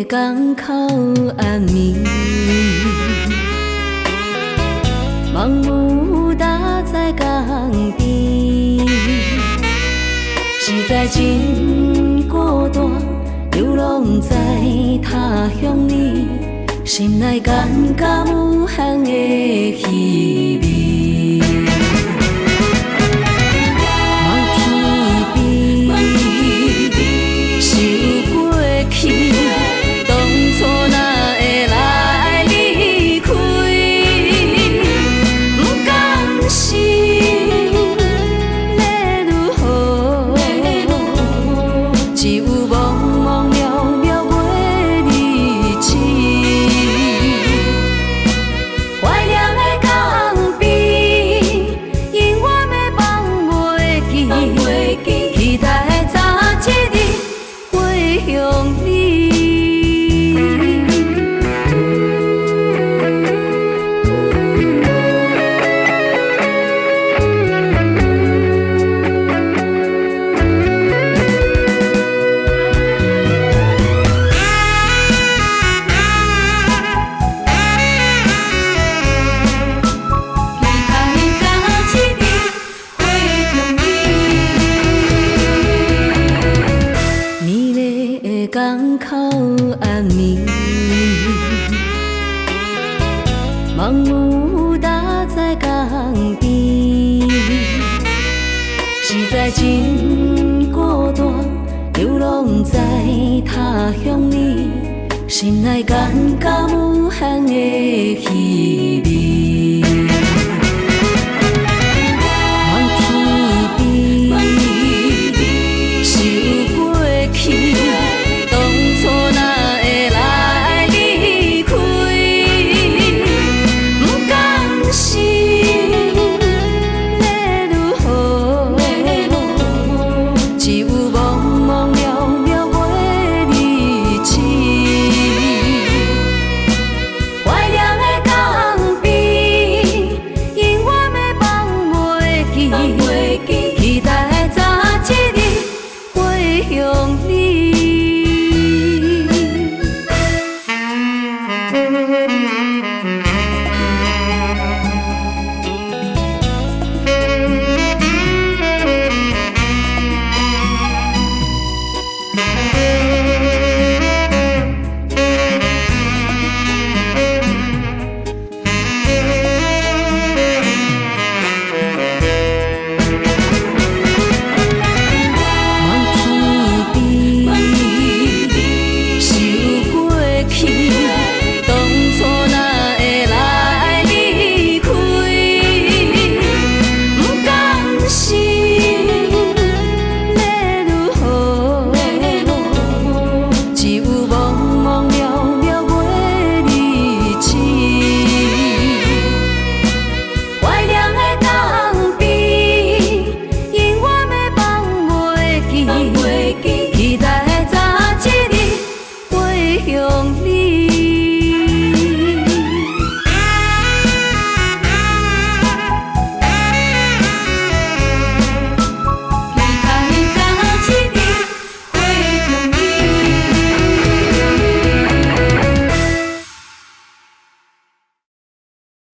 港口暗暝，梦雾搭在港边，实在真孤单，流浪在他乡里，心内感觉无限的稀微。望天边，想过去，当初哪会来离开？不甘心，要如何？只有茫茫渺渺袂离弃。怀念的港边，永远的放袂记，期待的早一日回乡里。港口暗暝，梦雾搭在港边，实在真孤单，流浪在他乡里，心内感觉无限的稀微。望天边，想过去。期待早一日回乡里。